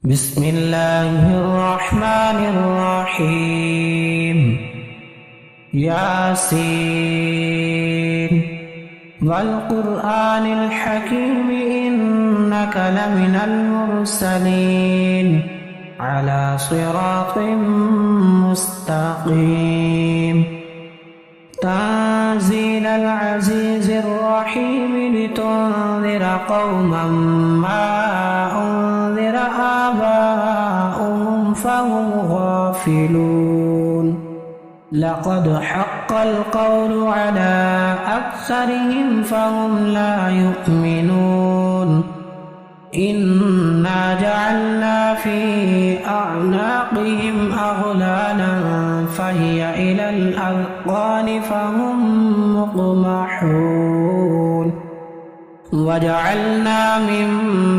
بسم الله الرحمن الرحيم ياسين والقرآن الحكيم إنك لمن المرسلين على صراط مستقيم تنزيل العزيز الرحيم لتنذر قوما ما أنذر آباؤهم فهم غافلون لقد حق القول على أكثرهم فهم لا يؤمنون إنا جعلنا في أعناقهم أغلالا فهي إلى الأذقان فهم مقمحون وجعلنا من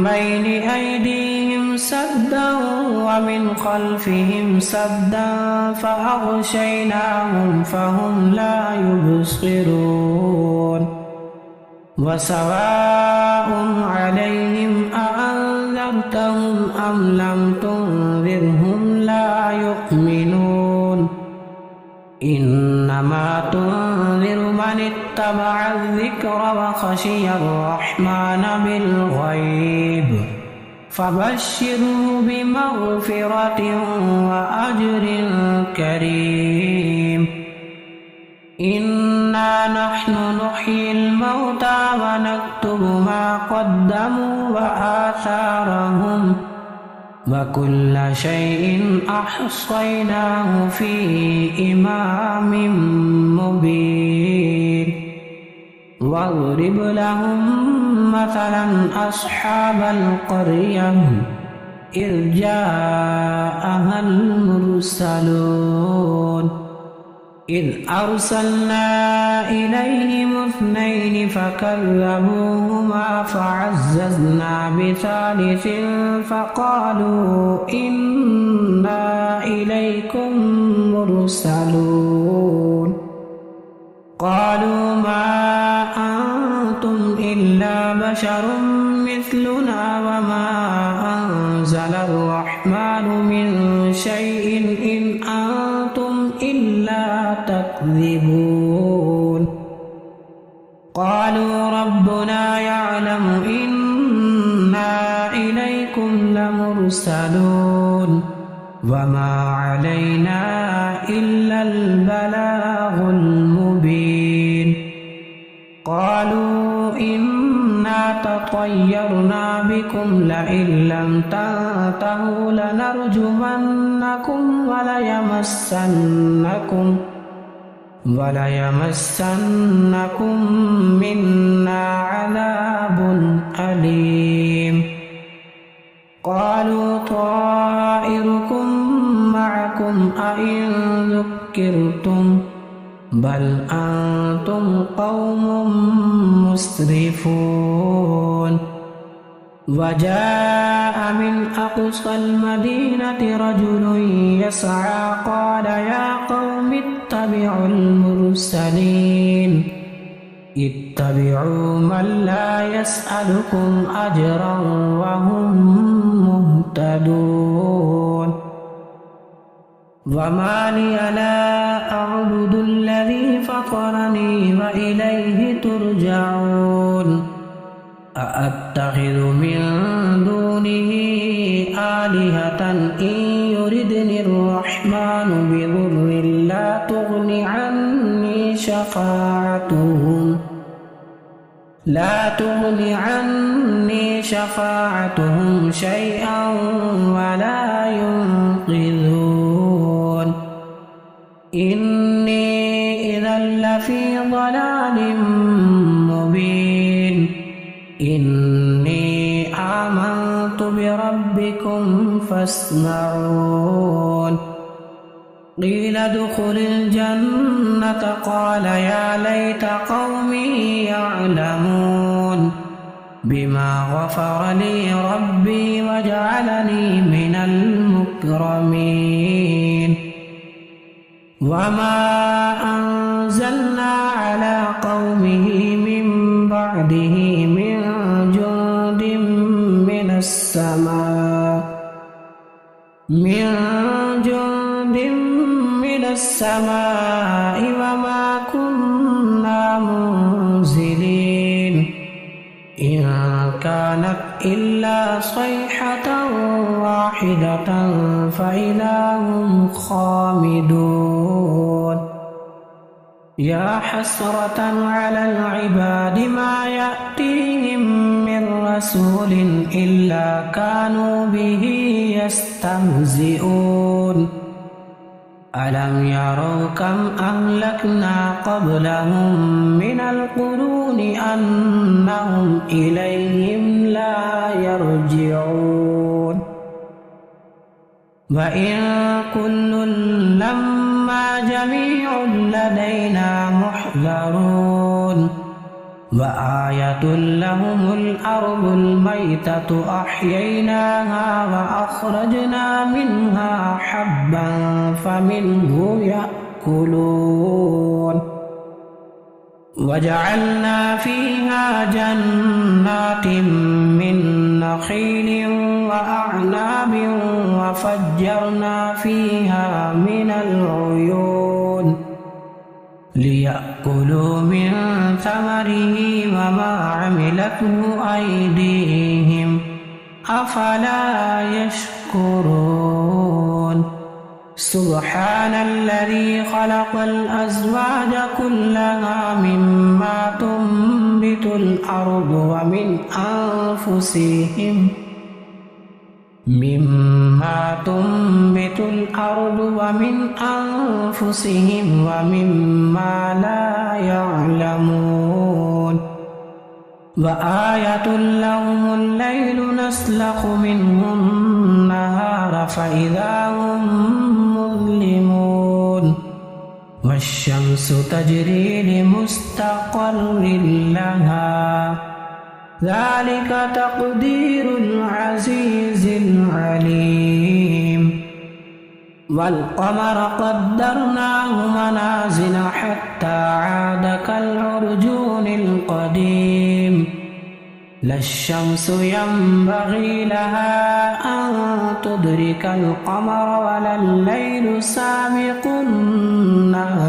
بين أيديهم سدا ومن خلفهم سدا فأغشيناهم فهم لا يبصرون وسواء عليهم أأنذرتهم أم لم تنذرهم لا يؤمنون إنما تنذر من اتبع الذكر وخشي الرحمن بالغيب فبشره بمغفرة وأجر كريم إنا نحن نحيي الموتى ونكتب ما قدموا وآثارهم وكل شيء أحصيناه في إمام مبين واضرب لهم مثلا أصحاب القرية إذ جاءها المرسلون إذ أرسلنا إليهم اثنين فكذبوهما فعززنا بثالث فقالوا إنا إليكم مرسلون قالوا ما أنتم إلا بشر مثلنا وما أنزل الرحمن من شيء إن أنتم إلا تكذبون قالوا ربنا يعلم إنا إليكم لمرسلون وما علينا إلا البلاغ المبين قالوا إنا تطيرنا بكم لئن لم تنتهوا لنرجمنكم وليمسنكم منا عذاب أليم قالوا طائركم معكم أئن ذكرتم بل أنتم قوم مسرفون وجاء من أقصى المدينة رجل يسعى قال يا قوم اتبعوا المرسلين اتبعوا من لا يسألكم أجرا وهم مهتدون وما لي لا أعبد الذي فطرني وإليه ترجعون أأتخذ من دونه آلهة إن يردني الرحمن بضر لا تغني عني شفاعتهم شيئا ولا ينقذون إني إذا لفي ضلال مبين إني آمنت بربكم فاسمعون قيل ادخل الجنة قال يا ليت قومي يعلمون بما غفر لي ربي وجعلني من المكرمين وما أنزلنا على قومه من بعده بعده من جند من السماء وما كنا منزلين من جند من السماء وما كنا منزلين إن كانت إلا صيحة واحدة فإذا هم خامدون يا حسرة على العباد ما يأتيهم من رسول إلا كانوا به يستهزئون ألم يروا كم أهلكنا قبلهم من القرون أنهم إليهم لا يرجعون وإن كل لما جميع لدينا محضرون وآية لهم الأرض الميتة أحييناها وأخرجنا منها حبا فمنه يأكلون وجعلنا فيها جنات من نخيل وأعناب وفجرنا فيها من العيون ليأكلوا من ثمره وما عملته أيديهم أفلا يشكرون سبحان الذي خلق الأزواج كلها مما تنبت الأرض ومن أنفسهم ومما لا يعلمون وآية لهم الليل نسلخ منه النهار فإذا هم مظلمون والشمس تجري لمستقر لها ذلك تقدير العزيز العليم والقمر قدرناه منازل حتى عاد كالعرجون القديم لا الشمس ينبغي لها أن تدرك القمر ولا الليل سابق النهار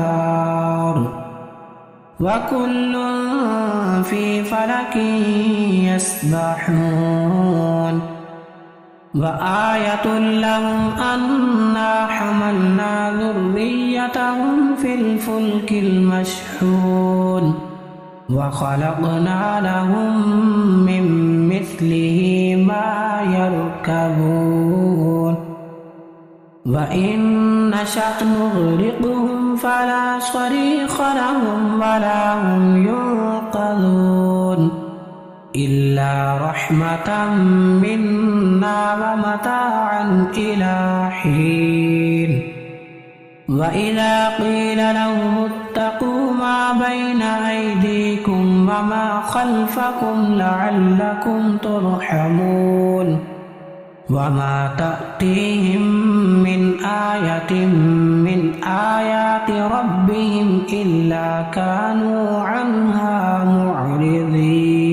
وكل في فلك يسبحون وآية لهم أنا حملنا ذريتهم في الفلك المشحون وخلقنا لهم من مثله ما يركبون وإن نشأ نغرقهم فلا صريخ لهم ولا هم ينقذون إلا رحمة منا ومتاعا إلى حين وإذا قيل لهم اتقوا ما بين أيديكم وما خلفكم لعلكم ترحمون وما تأتيهم من آية من آيات ربهم إلا كانوا عنها معرضين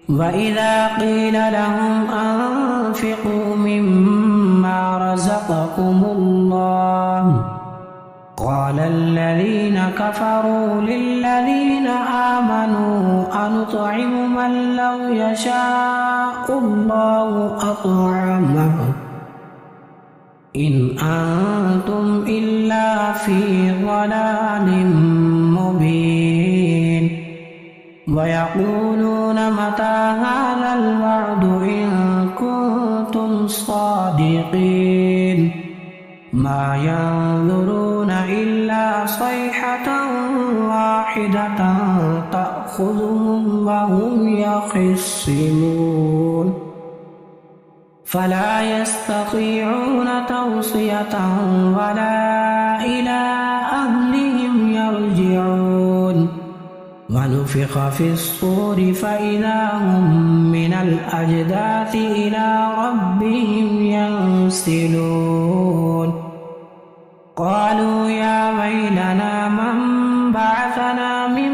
وإذا قيل لهم أنفقوا مما رزقكم الله قال الذين كفروا للذين آمنوا أنطعم من لو يشاء الله أطعمه إن أنتم إلا في ضلال مبين ويقولون متى هذا الوعد إن كنتم صادقين ما ينظرون إلا صيحة واحدة تأخذهم وهم يخصمون فلا يستطيعون توصية ولا إلى أهلهم يرجعون ونفخ في الصور فإذا هم من الأجداث إلى ربهم ينسلون قالوا يا ويلنا من بعثنا من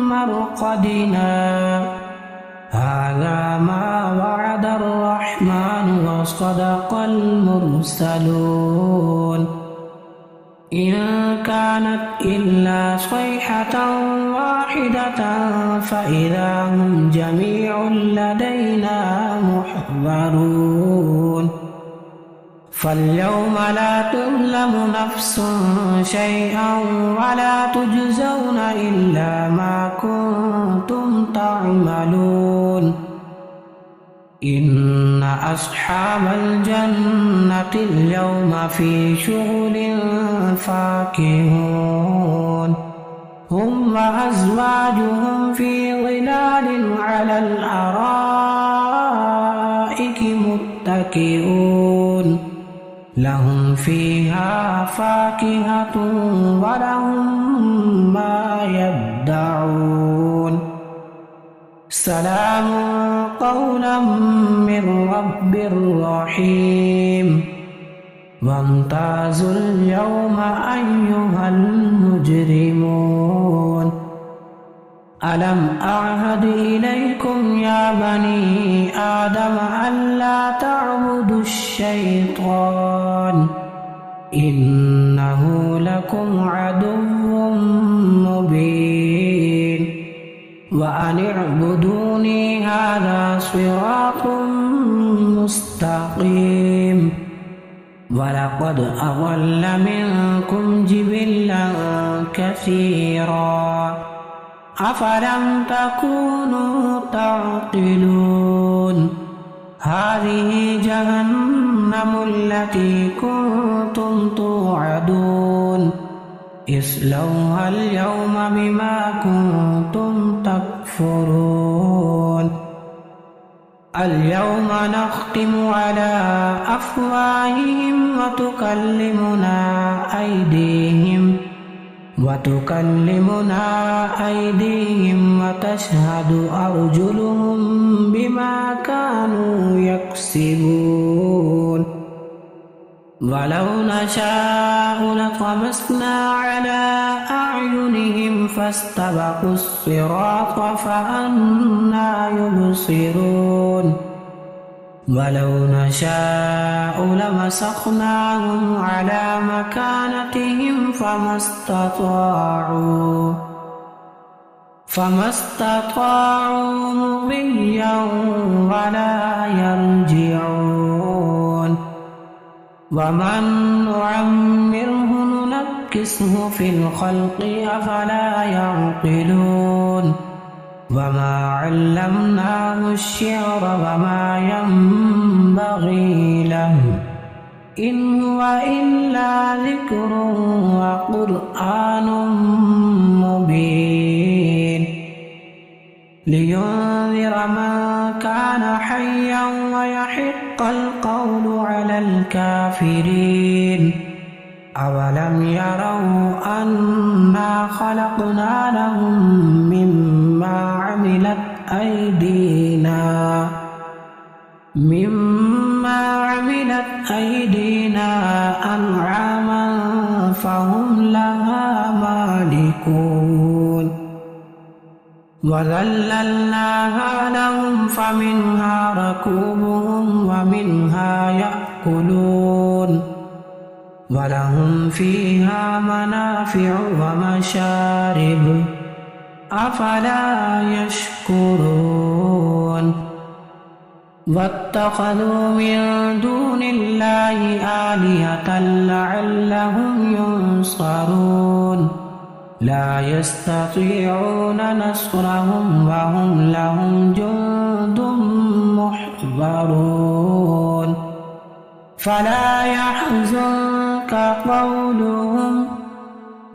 مرقدنا هذا ما وعد الرحمن وصدق المرسلون إن كانت إلا صيحة واحدة فإذا هم جميع لدينا محضرون فاليوم لا تظلم نفس شيئا ولا تجزون إلا ما كنتم تعملون إن أصحاب الجنة اليوم في شغل فاكهون هم وأزواجهم في ظلال على الأرائك متكئون لهم فيها فاكهة ولهم ما يدعون سلام قولا من رب رحيم وامتازوا اليوم أيها المجرمون ألم أعهد إليكم يا بني آدم ألا تعبدوا الشيطان إنه لكم عدو مبين وأن اعبدوني هذا صراط مستقيم ولقد أضل منكم جبلا كثيرا أفلم تكونوا تعقلون هذه جهنم التي كنتم توعدون اصلوها اليوم بما كنتم تكفرون اليوم نختم على أفواههم وتكلمنا أيديهم وتشهد أرجلهم بما كانوا يكسبون ولو نشاء لطمسنا على أعينهم فاستبقوا الصراط فأنى يبصرون ولو نشاء لمسخناهم على مكانتهم فما استطاعوا مضيا ولا يرجعون ومن نعمره ننكسه في الخلق أفلا يعقلون وما علمناه الشعر وما ينبغي له إن هو إلا ذكر وقرآن مبين لينذر من كان حيا ويحق القول على الكافرين أولم يروا أنا خلقنا لهم مما عملت أيدينا أنعاما فهم لها مالكون وذللناها لهم فمنها ركوبهم ومنها يأكلون ولهم فيها منافع ومشارب أفلا يشكرون واتخذوا من دون الله آلهة لعلهم ينصرون لا يستطيعون نصرهم وهم لهم جند محضرون فلا يحزنك قولهم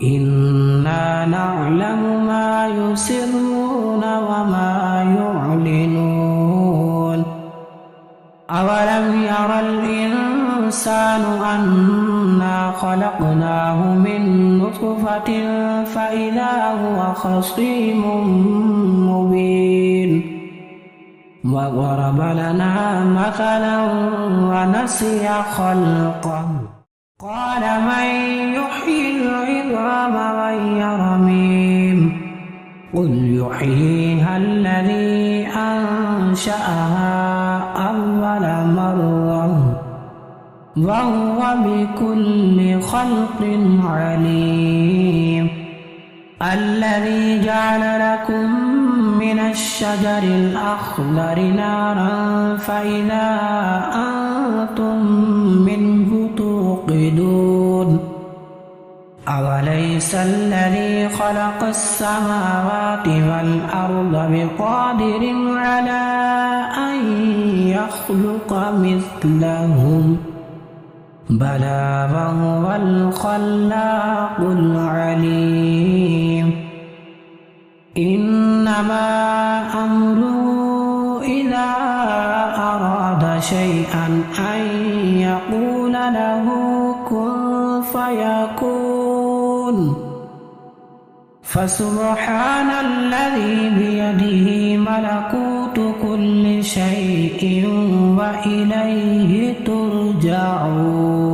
إنا نعلم ما يسرون وما يعلنون أولم ير الإنسان أنا خلقناه من نطفة فإذا هو خصيم مبين وضرب لنا مثلا ونسي خلقه قال من يحيي العظام وهي رميم قل يحييها الذي أنشأها أول مرة وهو بكل خلق عليم. الذي جعل لكم من الشجر الأخضر نارا فإذا أنتم منه توقدون. أوليس الذي خلق السماوات والأرض بقادر على أن يخلق مثلهم بلى وهو الخلاق العليم. إنما أمره إذا أراد شيئا أن يقول له كن فيكون. فسبحان الذي بيده ملكوت كل شيء وإليه ترجعون.